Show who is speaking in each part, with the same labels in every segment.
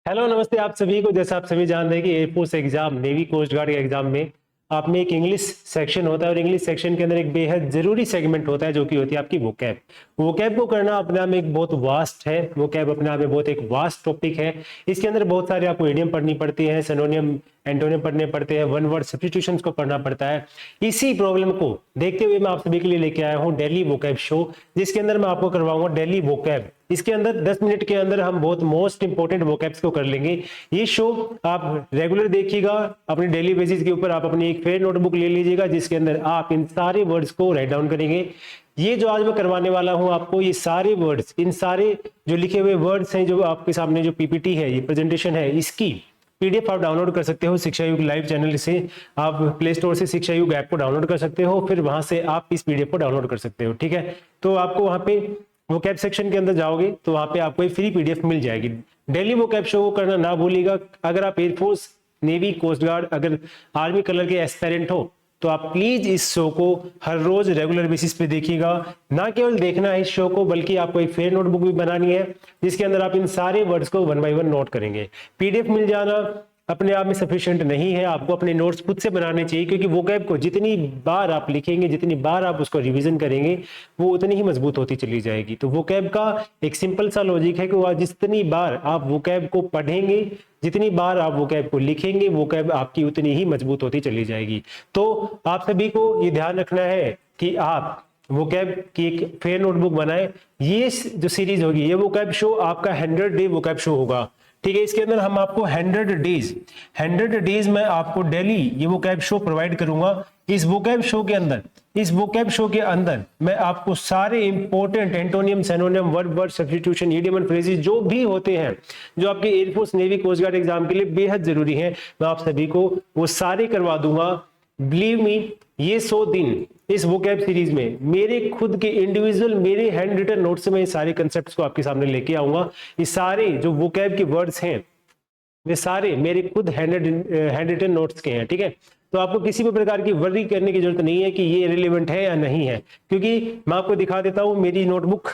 Speaker 1: Hello नमस्ते आप सभी को। जैसा आप सभी जानते हैं कि air force exam, navy coast guard के एग्जाम में आप में एक इंग्लिश सेक्शन होता है और इंग्लिश सेक्शन के अंदर एक बेहद जरूरी सेगमेंट होता है जो कि होती है आपकी वोकैब। वोकैब को करना अपने आप में एक बहुत वास्ट है। वोकैब अपने आप में बहुत एक वास्ट टॉपिक है। इसके अंदर बहुत सारे आपको इडियम पढ़नी पड़ती है, सिनोनियम एंटोनियम पढ़ने पड़ते हैं, वन वर्ड सब्स्टिट्यूशंस को पढ़ना पड़ता है। इसी प्रॉब्लम को देखते हुए मैं आप सभी के लिए लेके आया हूँ डेली वोकैब शो, जिसके अंदर मैं आपको करवाऊंगा डेली वोकैब। इसके अंदर 10 मिनट के अंदर हम बहुत मोस्ट इंपोर्टेंट वोकैब्स को कर लेंगे। ये शो आप रेगुलर देखिएगा, अपनी डेली बेसिस के ऊपर आप अपनी एक फेयर नोटबुक ले लीजिएगा जिसके अंदर आप इन सारे वर्ड्स को राइट डाउन करेंगे। ये जो आज मैं करवाने वाला हूं आपको, ये सारे वर्ड्स, इन सारे जो लिखे हुए वर्ड्स हैं, जो आपके सामने जो पीपीटी है, ये प्रेजेंटेशन है, इसकी पीडीएफ आप डाउनलोड कर सकते हो शिक्षा युग लाइव चैनल से। आप प्ले स्टोर से शिक्षा युग ऐप को डाउनलोड कर सकते हो, फिर वहां से आप इस पीडीएफ को डाउनलोड कर सकते हो। ठीक है, तो आपको वहां पे वोकैब सेक्शन के अंदर जाओगे तो वहां पे आपको एक फ्री पीडीएफ मिल जाएगी। डेली वोकैब शो को करना ना भूलिएगा। अगर आप एयरफोर्स, नेवी, कोस्ट गार्ड, अगर आर्मी कलर के एस्पायरेंट हो तो आप प्लीज इस शो को हर रोज रेगुलर बेसिस पे देखिएगा। ना केवल देखना है इस शो को, बल्कि आपको एक फेयर नोटबुक भी बनानी है जिसके अंदर आप इन सारे वर्ड्स को 1 बाय 1 नोट करेंगे। पीडीएफ मिल जाना अपने आप में सफिशिएंट नहीं है, आपको अपने नोट्स खुद से बनाने चाहिए, क्योंकि वोकैब को जितनी बार आप लिखेंगे, जितनी बार आप उसको रिवीजन करेंगे, वो उतनी ही मजबूत होती चली जाएगी। तो वोकैब का एक सिंपल सा लॉजिक है कि वह जितनी बार आप वोकैब को पढ़ेंगे, जितनी बार आप वोकैब को लिखेंगे, वोकैब आपकी उतनी ही मजबूत होती चली जाएगी। तो आप सभी को ये ध्यान रखना है कि आप वोकैब की एक फेयर नोटबुक बनाए। ये जो सीरीज होगी, ये वोकैब शो आपका 100 डे वोकैब शो होगा। ठीक है, इसके अंदर हम आपको 100 डेज में आपको डेली ये वोकैब शो प्रोवाइड करूंगा। इस वोकैब शो के अंदर मैं आपको सारे important antonym, synonym, word substitution, idiom and phrases जो भी होते हैं, जो आपके air force, navy, coast guard exam के लिए बेहद जरूरी है, मैं आप सभी को वो सारे करवा दूंगा। बिलीव मी, ये 100 दिन इस वोकैब सीरीज में मेरे खुद के इंडिविजुअल, मेरे हैंड रिटन नोट से मैं सारे कंसेप्ट्स को आपके सामने लेके आऊंगा। ये सारे जो वोकैब के वर्ड्स हैं वे सारे मेरे खुद हैंड रिटन नोट्स के हैं। ठीक है, तो आपको किसी भी प्रकार की वर्री करने की जरूरत नहीं है कि ये रिलेवेंट है या नहीं है, क्योंकि मैं आपको दिखा देता हूं मेरी नोटबुक।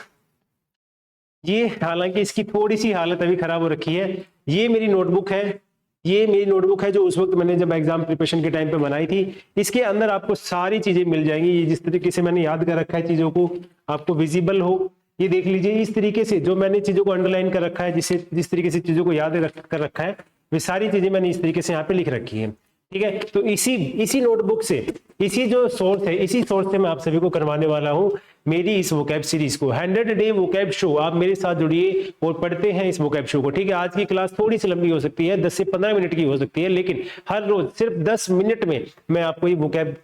Speaker 1: ये हालांकि इसकी थोड़ी सी हालत अभी खराब हो रखी है। ये मेरी नोटबुक है, ये मेरी नोटबुक है जो उस वक्त मैंने जब एग्जाम प्रिपरेशन के टाइम पे बनाई थी। इसके अंदर आपको सारी चीजें मिल जाएंगी। ये जिस तरीके से मैंने याद कर रखा है चीजों को, आपको विजिबल हो, ये देख लीजिए। इस तरीके से जो मैंने चीजों को अंडरलाइन कर रखा है, जिस तरीके से चीजों को याद कर रखा है, वे सारी चीजें मैंने इस तरीके से यहाँ पे लिख रखी है। ठीक है, तो इसी नोटबुक से, इसी जो सोर्स है, इसी सोर्स से मैं आप सभी को करवाने वाला हूं मेरी इस वोकैब सीरीज को। 100 डे वोकैब शो, आप मेरे साथ जुड़िए और पढ़ते हैं इस वोकैब शो को। ठीक है, आज की क्लास थोड़ी सी लंबी हो सकती है, 10 से 15 मिनट की हो सकती है, लेकिन हर रोज सिर्फ 10 मिनट में मैं आपको ये वोकैब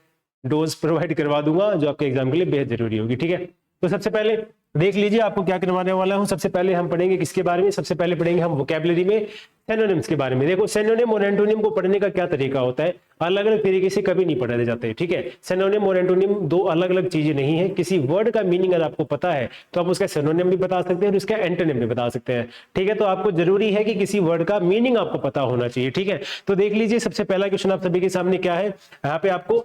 Speaker 1: डोज प्रोवाइड करवा दूंगा जो आपके एग्जाम के लिए बेहद जरूरी होगी। ठीक है, तो सबसे पहले देख लीजिए आपको क्या करवाने वाला हूं। सबसे पहले हम पढ़ेंगे किसके बारे में? सबसे पहले पढ़ेंगे हम वोकैबुलरी में सिनोनिम्स के बारे में। देखो, सिनोनिम और एंटोनिम को पढ़ने का क्या तरीका होता है, अलग अलग तरीके से कभी नहीं पढ़ाए जाते। ठीक है, सिनोनिम और एंटोनिम दो अलग अलग चीजें नहीं है। किसी वर्ड का मीनिंग अगर आपको पता है तो आप उसका सिनोनिम भी बता सकते हैं और उसका एंटोनिम भी बता सकते हैं। ठीक है, तो आपको जरूरी है कि किसी वर्ड का मीनिंग आपको पता होना चाहिए। ठीक है, तो देख लीजिए सबसे पहला क्वेश्चन आप सभी के सामने क्या है। यहाँ पे आपको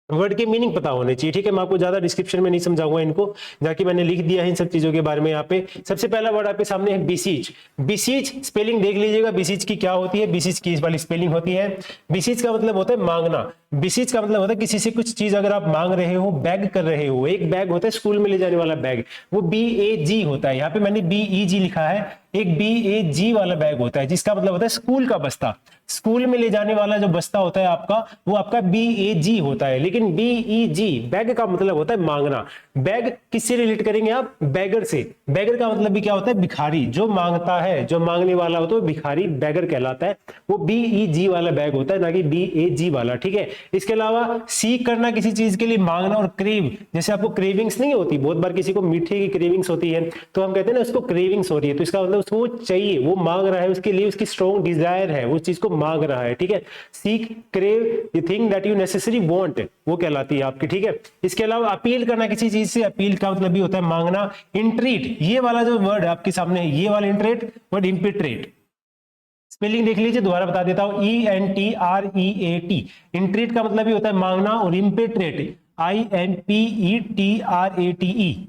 Speaker 1: वर्ड के मीनिंग पता होने चाहिए। ठीक है, मैं आपको ज्यादा डिस्क्रिप्शन में नहीं समझाऊंगा इनको, जाके मैंने लिख दिया है इन सब चीजों के बारे में। यहाँ पे सबसे पहला वर्ड आपके सामने है बिसीज। बिसीज स्पेलिंग देख लीजिएगा, बिसीज की क्या होती है, बिसीज की इस वाली स्पेलिंग होती है। बिसीज का मतलब होता है मांगना। बिसीज का मतलब होता है किसी से कुछ चीज अगर आप मांग रहे हो, बैग कर रहे हो। एक बैग होता है स्कूल में ले जाने वाला बैग, वो BAG होता है। यहाँ पे मैंने BEG लिखा है। एक BAG वाला बैग होता है जिसका मतलब होता है स्कूल का बस्ता। स्कूल में ले जाने वाला जो बस्ता होता है आपका, वो आपका BAG होता है। लेकिन BEG बैग का मतलब होता है मांगना। बैग किससे रिलेट करेंगे आप? बैगर से। बैगर का मतलब भी क्या होता है? भिखारी। जो मांगता है, जो मांगने वाला होता है वो भिखारी, बैगर कहलाता है। वो BEG वाला बैग होता है, ना कि BAG वाला। ठीक है, इसके अलावा सीख करना किसी चीज के लिए, मांगना और क्रेव। जैसे आपको क्रेविंग्स नहीं होती, बहुत बार किसी को मीठे की क्रेविंग्स होती है तो हम कहते हैं ना उसको क्रेविंग्स हो रही है, तो इसका मतलब उसको वो चाहिए, वो मांग रहा है, उसके लिए उसकी स्ट्रॉन्ग डिजायर है, वो चीज को मांग रहा है। ठीक है, seek, crave, the thing that you necessary want, वो कहलाती है आपकी। ठीक है, इसके अलावा अपील करना किसी चीज से, अपील का मतलब भी होता है मांगना। इंट्रीट, ये वाला जो वर्ड आपके सामने है, ये वाला इंट्रेट वर्ड इम्पिट्रेट। स्पेलिंग देख लीजिए, दोबारा बता देता हूं, ENTREAT। इंट्रीट का मतलब भी होता है मांगना, और इम्पिट्रेट IMPETRATE,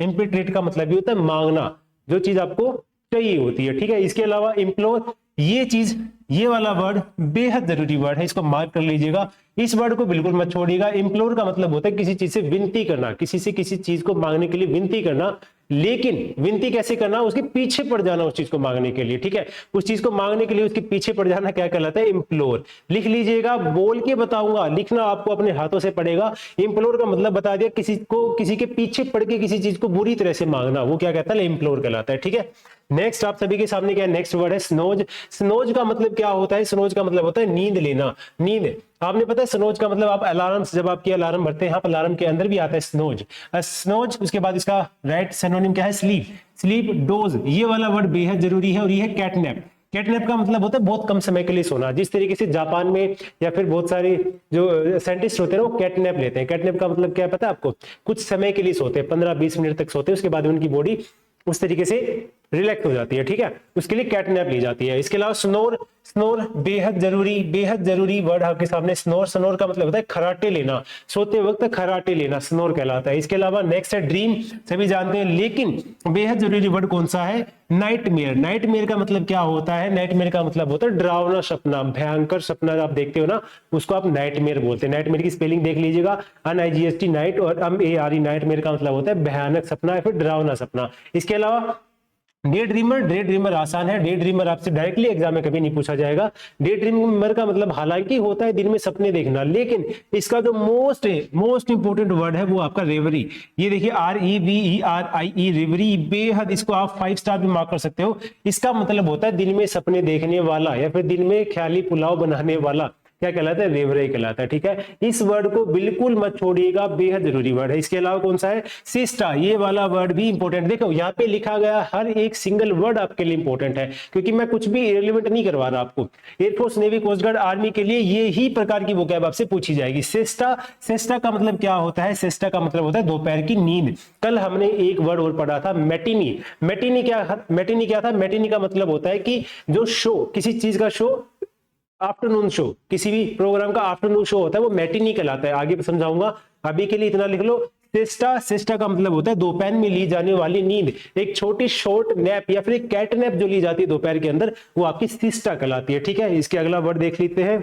Speaker 1: इम्पिट्रेट का मतलब भी होता है मांगना, जो चीज आपको चाहिए होती है। ठीक है, इसके अलावा इम्प्लोर, ये चीज, ये वाला वर्ड बेहद जरूरी वर्ड है, इसको मार्क कर लीजिएगा। इस वर्ड को बिल्कुल मत छोड़िएगा। इम्प्लोर का मतलब होता है किसी चीज से विनती करना, किसी से किसी चीज को मांगने के लिए विनती करना, लेकिन विनती कैसे करना, उसके पीछे पड़ जाना उस चीज को मांगने के लिए, ठीक है। उस चीज को मांगने के लिए उसके पीछे पड़ जाना क्या कहलाता है, इम्प्लोर। लिख लीजिएगा, बोल के बताऊंगा, लिखना आपको अपने हाथों से पड़ेगा। इम्प्लोर का मतलब बता दिया, किसी को, किसी के पीछे पड़ के किसी चीज को बुरी तरह से मांगना, वो क्या कहता है, इम्प्लोर कहलाता है, ठीक है। नेक्स्ट आप सभी के सामने क्या है, नेक्स्ट वर्ड है स्नोज। स्नोज का मतलब क्या होता है, स्नोज का मतलब होता है नींद लेना, नींद। आपने पता है स्नोज का मतलब, आप अलार्म, जब आपकी अलार्म भरते हैं, यहाँ पर अलार्म के अंदर भी आता है स्नोज, स्नोज। उसके बाद इसका राइट सिनोनिम क्या है, स्लीप, स्लीप, डोज। ये वाला वर्ड बेहद जरूरी है। और ये है कैटनैप। कैटनैप का मतलब होता है बहुत कम समय के लिए सोना। जिस तरीके से जापान में या फिर बहुत सारे जो साइंटिस्ट होते हैं ना, वो कैटनैप लेते हैं। कैटनैप का मतलब क्या है पता है आपको, कुछ समय के लिए सोते हैं, 15-20 मिनट तक सोते हैं, उसके बाद उनकी बॉडी उस तरीके से रिलैक्स हो जाती है, ठीक है, उसके लिए कैटनैप ली जाती है। इसके अलावा स्नोर, स्नोर बेहद जरूरी वर्ड आपके सामने, स्नोर। स्नोर का मतलब होता है खराटे लेना, सोते वक्त खराटे लेना, स्नोर कहलाता है। इसके अलावा नेक्स्ट है ड्रीम, सभी जानते हैं, लेकिन बेहद जरूरी वर्ड कौन सा है, नाइटमेयर। नाइटमेयर का मतलब क्या होता है, नाइटमेयर का मतलब होता है डरावना सपना, भयंकर सपना आप देखते हो ना, उसको आप नाइटमेयर बोलते हैं। नाइटमेयर की स्पेलिंग देख लीजिएगा, NIGHT नाइट और MARE, नाइटमेयर का मतलब होता है भयानक सपना या फिर डरावना सपना। इसके अलावा डे ड्रीमर, डे ड्रीमर आसान है। डे ड्रीमर आपसे डायरेक्टली एग्जाम में कभी नहीं पूछा जाएगा। डे ड्रीमर का मतलब हालांकि होता है दिन में सपने देखना, लेकिन इसका जो मोस्ट इंपोर्टेंट वर्ड है वो आपका रेवरी। ये देखिए REVERIE, रेवरी, बेहद, इसको आप 5 स्टार भी मार्क कर सकते हो। इसका मतलब होता है दिन में सपने देखने वाला या फिर दिन में ख्याली पुलाव बनाने वाला, क्या कहलाता है, रेवरे कहलाता है, ठीक है। इस वर्ड को बिल्कुल मत छोड़िएगा, बेहद जरूरी वर्ड है। इसके अलावा कौन सा है, सिस्टा। ये वाला वर्ड भी इंपॉर्टेंट, देखो यहाँ पे लिखा गया हर एक सिंगल वर्ड आपके लिए इंपॉर्टेंट है, क्योंकि मैं कुछ भी इररिलेवेंट नहीं करवा रहा आपको। Air force, navy, coast guard, army के लिए ये ही प्रकार की वोकैब आपसे पूछी जाएगी। सिस्टा, सिस्टा का मतलब क्या होता है, सिस्टा का मतलब होता है दोपहर की नींद। कल हमने एक वर्ड और पढ़ा था, मैटिनी। मैटिनी क्या था, मैटिनी का मतलब होता है कि जो शो, किसी चीज का शो, आफ्टरनून शो, किसी भी प्रोग्राम का आफ्टरनून शो होता है, वो मैटिनी कहलाता है। आगे समझाऊंगा, अभी के लिए इतना लिख लो। सिस्टा, सिस्टा का मतलब होता है दोपहर में ली जाने वाली नींद, एक छोटी शॉर्ट नैप या फिर एक कैट नैप जो ली जाती है दोपहर के अंदर, वो आपकी सिस्टा कहलाती है, ठीक है। इसके अगला वर्ड देख लेते हैं।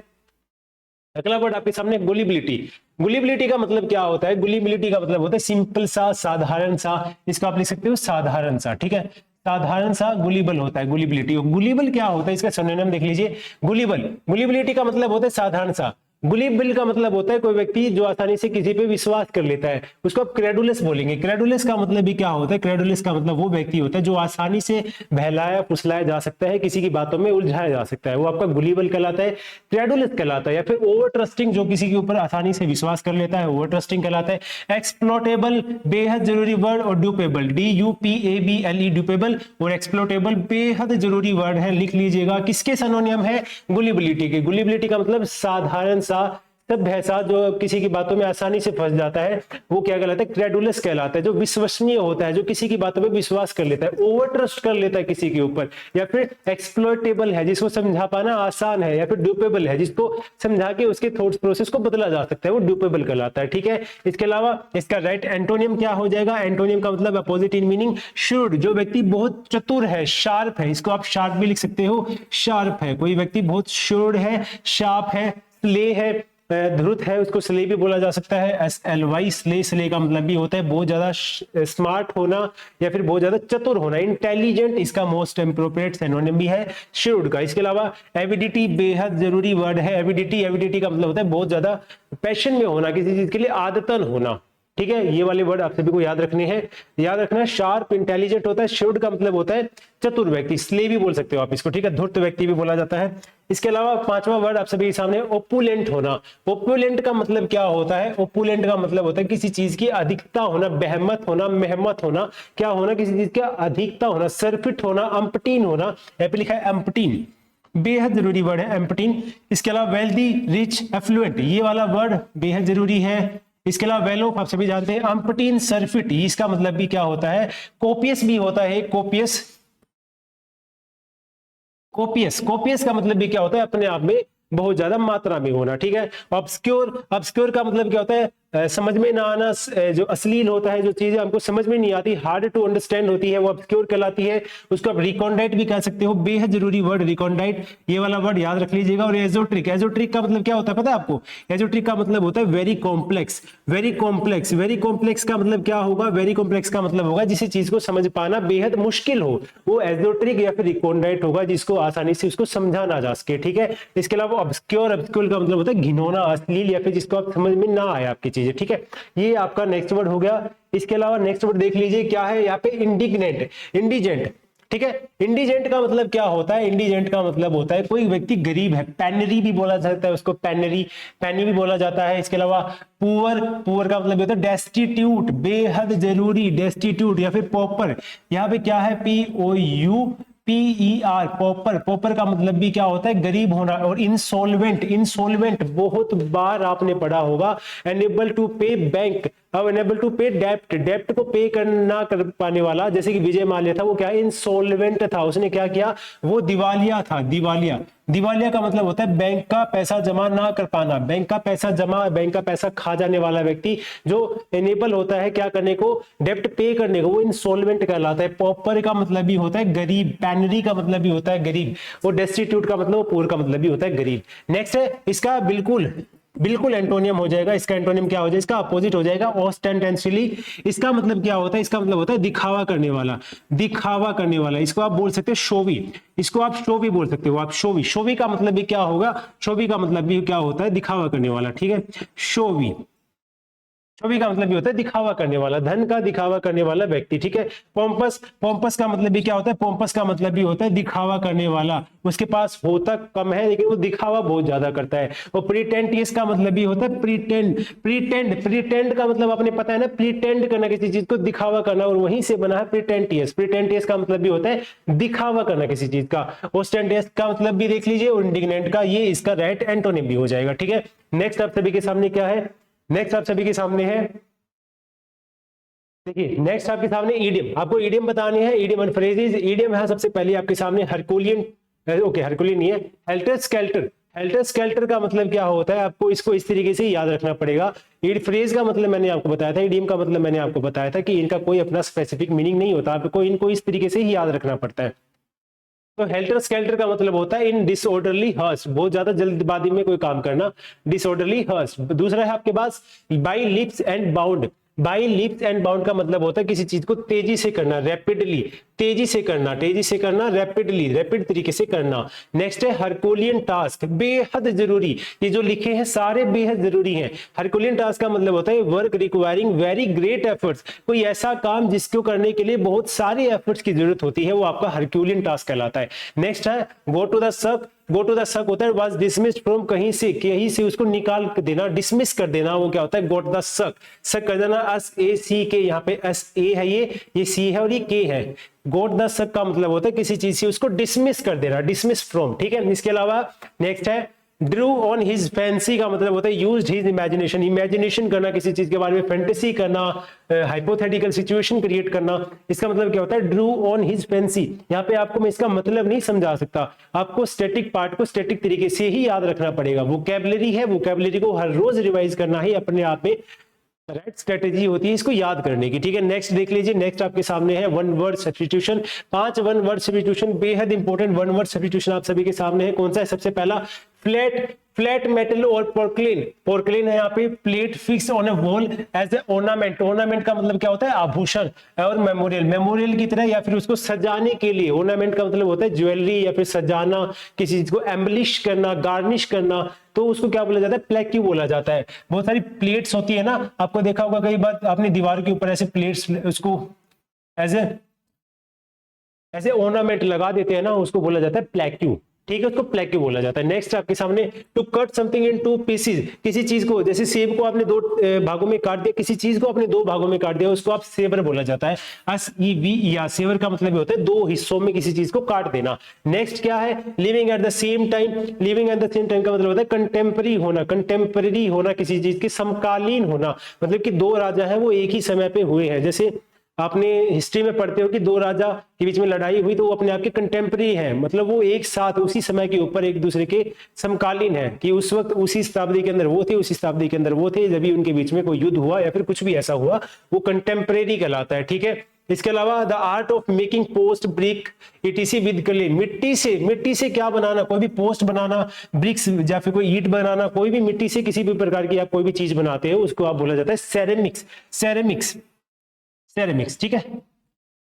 Speaker 1: अगला वर्ड आपके सामने गुलिबिलिटी। गुलिबिलिटी का मतलब क्या होता है, गुलिबिलिटी का मतलब होता है सिंपल सा, साधारण सा। इसको आप लिख सकते हो साधारण सा, ठीक है, साधारण सा गुलिबल होता है गुलिबिलिटी। गुलिबल क्या होता है, इसका सिनोनिम देख लीजिए, गुलिबल। गुलिबिलिटी का मतलब होता है साधारण सा। गुलिबल का मतलब होता है कोई व्यक्ति जो आसानी से किसी पे विश्वास कर लेता है, उसको आप क्रेडुलस बोलेंगे। क्रेडुलस का मतलब भी क्या होता है, क्रेडुलस का मतलब वो व्यक्ति होता है जो आसानी से बहलाया फुसलाया जा सकता है, किसी की बातों में उलझाया जा सकता है, वो आपका गुलिबल कहलाता है, क्रेडुलस कहलाता है। या फिर ओवर ट्रस्टिंग, जो किसी के ऊपर आसानी से विश्वास कर लेता है, ओवर ट्रस्टिंग कहलाता है। एक्सप्लोटेबल बेहद जरूरी वर्ड, और ड्यूपेबल, DUPABLE, ड्यूपेबल और एक्सप्लोटेबल बेहद जरूरी वर्ड है, लिख लीजिएगा। किसके सिनोनिम है, गुलिबिलिटी के। गुलिबिलिटी का मतलब साधारण सा, सभ्य सा, जो किसी की बातों में आसानी से फंस जाता है, वो क्या कहलाता है, क्रेडुलस कहलाता है। जो विश्वसनीय होता है, जो किसी की बातों में विश्वास कर लेता है, ओवर ट्रस्ट कर लेता है किसी के ऊपर। या फिर एक्सप्लॉइटेबल है, जिसको समझा पाना आसान है। या फिर ड्यूपेबल है, जिसको समझा के उसके थॉट प्रोसेस को बदला जा सकता है, वो ड्यूपेबल कहलाता है, ठीक है। इसके अलावा इसका राइट एंटोनियम क्या हो जाएगा, एंटोनियम का मतलब अपोजिट इन मीनिंग शूड। जो व्यक्ति बहुत चतुर है, शार्प है, इसको आप शार्प भी लिख सकते हो, शार्प है। कोई व्यक्ति बहुत शूड है, शार्प है, स्ले है, धुरत है, उसको स्ले भी बोला जा सकता है, SLY, स्ले। स्ले का मतलब भी होता है बहुत ज्यादा स्मार्ट होना या फिर बहुत ज्यादा चतुर होना, इंटेलिजेंट। इसका मोस्ट एप्रोप्रिएट सिनोनिम भी है श्रूड का। इसके अलावा एविडिटी बेहद जरूरी वर्ड है। एविडिटी का मतलब होता है बहुत ज्यादा पैशन में होना, किसी चीज के लिए आदतन होना, ठीक है। ये वाले वर्ड आप सभी को याद रखने हैं, याद रखना है। शार्प, इंटेलिजेंट होता है, श्रूड का मतलब होता है चतुर व्यक्ति, स्ले भी बोल सकते हो आप इसको, ठीक है, धूर्त व्यक्ति भी बोला जाता है। इसके अलावा पांचवा वर्ड आप सभी के सामने, ओपुलेंट होना। ओपुलेंट का मतलब क्या होता है, ओपुलेंट का मतलब होता है किसी चीज की अधिकता होना, बहमत होना, मेहमत होना, क्या होना, किसी चीज का अधिकता होना, सरफिट होना, अम्पटीन होना। यहाँ पे लिखा है अम्पटीन, बेहद जरूरी वर्ड है एम्पटीन। इसके अलावा वेल्दी, रिच, एफ्लुएंट, ये वाला वर्ड बेहद जरूरी है। इसके अलावा वेल ऑफ आप सभी जानते हैं, अम्पटीन, सरफिट, इसका मतलब भी क्या होता है, कोपियस भी होता है, कोपियस। कोपियस, कोपियस का मतलब भी क्या होता है, अपने आप में बहुत ज्यादा मात्रा में होना, ठीक है। ऑब्सक्योर, ऑब्सक्योर का मतलब क्या होता है, समझ में ना आना, जो अश्लील होता है, जो चीजें हमको समझ में नहीं आती, हार्ड टू अंडरस्टैंड होती है, वो ऑब्सक्योर कहलाती है। उसको आप रिकॉन्डाइट भी कह सकते हो, बेहद जरूरी वर्ड रिकॉन्डाइट, ये वाला वर्ड याद रख लीजिएगा। और एजोट्रिक, एजोट्रिक का मतलब क्या होता है पता है आपको? एजोट्रिक का मतलब होता है very complex, very complex. Very complex का मतलब क्या होगा? वेरी कॉम्प्लेक्स का मतलब होगा जिस चीज को समझ पाना बेहद मुश्किल हो, वो एजोट्रिक या फिर रिकॉन्डाइट होगा, जिसको आसानी से उसको समझा ना जा सके, ठीक है। इसके अलावा ऑब्सक्योर, ऑब्सक्योर का मतलब होता है घिनौना, अश्लील, या फिर जिसको आप समझ में ना आए आपकी चीजें, ठीक है। ये आपका नेक्स्ट वर्ड हो गया। इसके अलावा नेक्स्ट वर्ड देख लीजिए क्या है यहाँ पे, इंडिग्नेंट, इंडिजेंट, ठीक है। इंडिजेंट का मतलब क्या होता है? इंडिजेंट का मतलब होता है कोई व्यक्ति गरीब है, पैनरी भी बोला जाता है उसको, पैनरी, पैनी भी बोला जाता है। इसके अलावा पुअर, पुअर का मतलब होता है डेस्टिट्यूट, बेहद जरूरी, डेस्टिट्यूट, या फिर पॉपर। यहाँ पे क्या है? POUPER, पॉपर, पॉपर का मतलब भी क्या होता है? गरीब होना। और इंसॉल्वेंट, इंसॉल्वेंट बहुत बार आपने पढ़ा होगा। अनेबल टू पे बैंक, अब अनेबल टू पे डेप्ट, डेप्ट को पे करना कर पाने वाला, जैसे कि विजय माल्या था, वो क्या इंसॉल्वेंट था, उसने क्या किया? वो दिवालिया था, दिवालिया। दिवालिया का मतलब होता है बैंक का पैसा जमा ना कर पाना, बैंक का पैसा जमा, बैंक का पैसा खा जाने वाला व्यक्ति जो एनेबल होता है क्या करने को? डेप्ट पे करने को, वो इंसॉल्वेंट कहलाता है। पॉपर का मतलब भी होता है गरीब, पैनरी का मतलब भी होता है गरीब, और डेस्टिट्यूट का मतलब, पुअर का मतलब भी होता है गरीब। नेक्स्ट है इसका बिल्कुल बिल्कुल एंटोनियम हो जाएगा। इसका एंटोनियम क्या हो जाएगा? इसका अपोजिट हो जाएगा ऑस्टेंटेंशियली। इसका मतलब क्या होता है? इसका मतलब होता है दिखावा करने वाला, दिखावा करने वाला। इसको आप बोल सकते हैं शोवी, इसको आप शो भी बोल सकते हो, आप शोवी। शोवी का मतलब भी क्या होगा? शोवी का मतलब भी क्या होता है? दिखावा करने वाला, ठीक है। शोवी, छवि का मतलब भी होता है दिखावा करने वाला, धन का दिखावा करने वाला व्यक्ति, ठीक है। पोम्पस, पोम्पस का मतलब भी क्या होता है? पोम्पस का मतलब भी होता है दिखावा करने वाला, उसके पास होता कम है लेकिन वो दिखावा बहुत ज्यादा करता है। और प्रीटेंटियस का मतलब भी होता है प्रीटेंड, प्रीटेंड, प्रीटेंड का मतलब आपने पता है ना, प्रीटेंड करना, किसी चीज को दिखावा करना, और वहीं से बना है प्रीटेंटियस। प्रीटेंटियस का मतलब भी होता है दिखावा करना किसी चीज का। ओस्टेंटियस का मतलब भी देख लीजिए, और इंडिग्नेंट का, ये इसका राइट एंटोनिम भी हो जाएगा, ठीक है। नेक्स्ट आप सभी के सामने क्या है? नेक्स्ट आप सभी के सामने है, देखिए नेक्स्ट आपके सामने ईडियम, आपको ईडियम बताने हैं, ईडियम एंड फ्रेजेस। ईडियम है सबसे पहले आपके सामने हरकुलियन, ओके हरकुलियन नहीं है, हेल्टर स्केल्टर। हेल्टर स्केल्टर का मतलब क्या होता है? आपको इसको इस तरीके से याद रखना पड़ेगा। फ्रेज का मतलब मैंने आपको बताया था, ईडियम का मतलब मैंने आपको बताया था कि इनका कोई अपना स्पेसिफिक मीनिंग नहीं होता, आपको इनको इस तरीके से ही याद रखना पड़ता है। तो हेल्टर स्केल्टर का मतलब होता है इन डिसऑर्डरली हर्स्ट, बहुत ज्यादा जल्दबाजी में कोई काम करना, डिसऑर्डरली हर्स्ट। दूसरा है आपके पास by leaps and bound. By leaps and bound का मतलब होता है किसी चीज को तेजी से करना, रैपिडली, तेजी से करना, तेजी से करना, रैपिडली, रैपिड तरीके से करना। नेक्स्ट है हरकुलियन टास्क, बेहद जरूरी, ये जो लिखे हैं सारे बेहद जरूरी हैं। हरकुलियन टास्क का मतलब होता है work requiring very great efforts, कोई ऐसा काम जिसको करने के लिए बहुत सारे एफर्ट्स की जरूरत होती है, वो आपका हरकुलियन टास्क कहलाता है। नेक्स्ट है गो टू द सक। गो टू द सक होता है वाज डिसमिस्ड फ्रॉम, कहीं से उसको निकाल देना, डिसमिस कर देना, वो क्या होता है? गो टू द सक, सक कर देना। एस ए सी के, यहाँ पे एस ए है, ये सी है और ये के है। गो टू द सक का मतलब होता है किसी चीज से उसको डिसमिस कर देना, डिसमिस फ्रॉम, ठीक है। इसके अलावा नेक्स्ट है ड्रू ऑन हिज फैंसी का मतलब होता है यूज्ड हिज इमेजिनेशन, इमेजिनेशन करना किसी चीज के बारे में, फैंटेसी करना, हाइपोथेटिकल सिचुएशन क्रिएट करना। इसका मतलब क्या होता है? Drew on his fancy. यहाँ पे आपको मैं इसका मतलब नहीं समझा सकता, आपको स्टैटिक पार्ट को स्टैटिक तरीके से ही याद रखना पड़ेगा। वोकैबुलरी है, वोकैबुलरी को हर रोज रिवाइज करना ही अपने आप में राइट स्ट्रेटेजी होती है इसको याद करने की, ठीक है। नेक्स्ट देख लीजिए, नेक्स्ट आपके सामने है one word substitution. 5 one word substitution, बेहद इंपॉर्टेंट वन वर्ड सब्स्टिट्यूशन आप सभी के सामने है। कौन सा है? सबसे पहला फ्लैट, फ्लैट मेटल और पोर्कलिन। पोर्कलिन है यहाँ पे plate fix on a wall as a ornament. Ornament का मतलब क्या होता है? आभूषण। और मेमोरियल, मेमोरियल की तरह या फिर उसको सजाने के लिए। ऑर्नामेंट का मतलब होता है ज्वेलरी या फिर सजाना, किसी चीज को एम्बलिश करना, गार्निश करना, तो उसको क्या बोला जाता है? प्लेक्यू बोला जाता है। बहुत सारी प्लेट्स होती है ना, आपको देखा होगा कई बार आपने दीवार के ऊपर ऐसे प्लेट्स उसको ऐसे ऑर्नामेंट लगा देते हैं ना, उसको बोला जाता है प्लेक्यू, ठीक है, उसको प्लेक्यू बोला जाता है। नेक्स्ट आपके सामने to cut something in two pieces, किसी चीज को, जैसे सेब को आपने 2 भागों में काट दिया, किसी चीज को आपने 2 भागों में काट दिया, उसको आप सेवर बोला जाता है। SEV या सेवर का मतलब होता है 2 हिस्सों में किसी चीज को काट देना। नेक्स्ट क्या है? Living at the same time. Living at the same time का मतलब होता है कंटेम्पररी होना, कंटेम्पररी होना, किसी चीज के समकालीन होना, मतलब कि 2 राजा है वो एक ही समय पे हुए हैं। जैसे आपने हिस्ट्री में पढ़ते हो कि दो राजा के बीच में लड़ाई हुई तो वो अपने आप के कंटेम्प्रेरी हैं, मतलब वो एक साथ उसी समय के ऊपर एक दूसरे के समकालीन है, कि उस वक्त उसी शताब्दी के अंदर वो थे, उसी शताब्दी के अंदर वो थे, जब भी उनके बीच में कोई युद्ध हुआ या फिर कुछ भी ऐसा हुआ, वो कंटेम्प्रेरी कहलाता है। ठीक है, इसके अलावा the art of making post brick etc. with clay, मिट्टी से क्या बनाना, कोई भी पोस्ट बनाना, ब्रिक्स या फिर कोई ईंट बनाना, कोई भी मिट्टी से किसी भी प्रकार की आप कोई भी चीज बनाते हो उसको आप बोला जाता है सेरेमिक्स। ठीक है,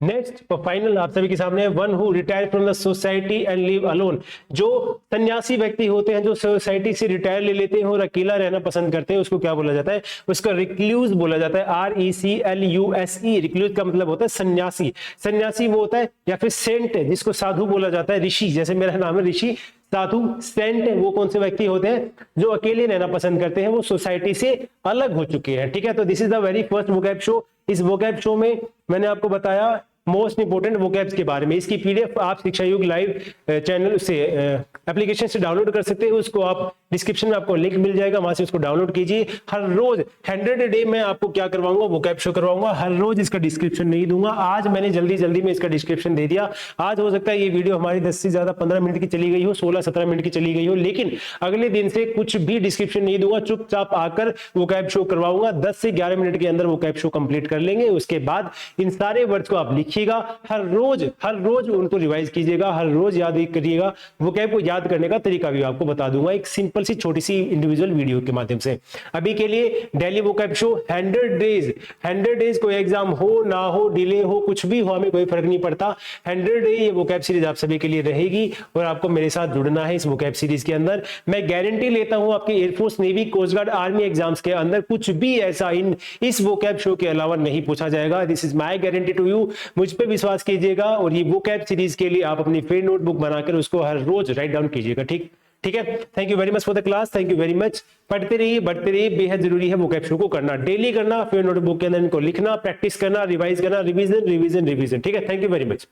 Speaker 1: नेक्स्ट फाइनल आप सभी के सामने, one who retire from the society and live alone, जो सन्यासी व्यक्ति होते हैं जो सोसाइटी से रिटायर ले लेते हैं और अकेला रहना पसंद करते हैं, उसको क्या बोला जाता है, उसका रिक्लूज बोला जाता है, RECLUSE। रिक्लूज का मतलब होता है सन्यासी, सन्यासी वो होता है, या फिर सेंट है जिसको साधु बोला जाता है, ऋषि, जैसे मेरा नाम है ऋषि, साधु, सेंट वो कौन से व्यक्ति होते हैं जो अकेले रहना पसंद करते हैं, वो सोसाइटी से अलग हो चुके हैं। ठीक है, तो this is the very first vocab show. इस वोकैब शो में मैंने आपको बताया मोस्ट इंपोर्टेंट वोकैब्स के बारे में। इसकी पीडीएफ आप शिक्षा युग लाइव चैनल से एप्लीकेशन से डाउनलोड कर सकते हैं, उसको आप डिस्क्रिप्शन में आपको लिंक मिल जाएगा, वहां से उसको डाउनलोड कीजिए। हर रोज 100 डे मैं आपको क्या करवाऊंगा, वोकैब शो करवाऊंगा, हर रोज इसका डिस्क्रिप्शन नहीं दूंगा। आज मैंने जल्दी में इसका डिस्क्रिप्शन दे दिया। आज हो सकता है ये वीडियो हमारी 10 से ज्यादा 15 मिनट की चली गई हो, 16-17 मिनट की चली गई हो, लेकिन अगले दिन से कुछ भी डिस्क्रिप्शन नहीं दूंगा, चुपचाप आकर वोकैब शो करवाऊंगा। 10 से 11 मिनट के अंदर वोकैब शो कंप्लीट कर लेंगे। उसके बाद इन सारे वर्ड्स को आप लिखिएगा, हर रोज उनको रिवाइज कीजिएगा, हर रोज याद करिएगा। वोकैब को याद करने का तरीका भी आपको बता दूंगा एक सिंपल सी छोटी सी इंडिविजुअल वीडियो के माध्यम से। अभी के लिए डेली वोकैब शो 100 डेज, कोई एग्जाम हो ना हो, डिले हो, कुछ भी हो, हमें कोई फर्क नहीं पड़ता। 100 डे ये वोकैब सीरीज आप सभी के लिए रहेगी और आपको मेरे साथ जुड़ना है इस वोकैब सीरीज के अंदर। मैं गारंटी लेता हूं आपके air force, navy, coast guard, army exams के अंदर कुछ भी ऐसा इस वोकैब शो के अलावा नहीं पूछा जाएगा। This is my guarantee to you. मुझ पे विश्वास कीजिएगा और ये वोकैब सीरीज के लिए आप अपनी फ्री नोटबुक बनाकर उसको हर रोज राइट डाउन कीजिएगा। ठीक है, thank you very much for the class, thank you very much. पढ़ते रहिए, बढ़ते रहिए, बेहद जरूरी है वोकैब शो को करना, डेली करना, फिर नोटबुक के अंदर इनको लिखना, प्रैक्टिस करना, रिवाइज करना, रिवीजन। ठीक है, थैंक यू वेरी मच।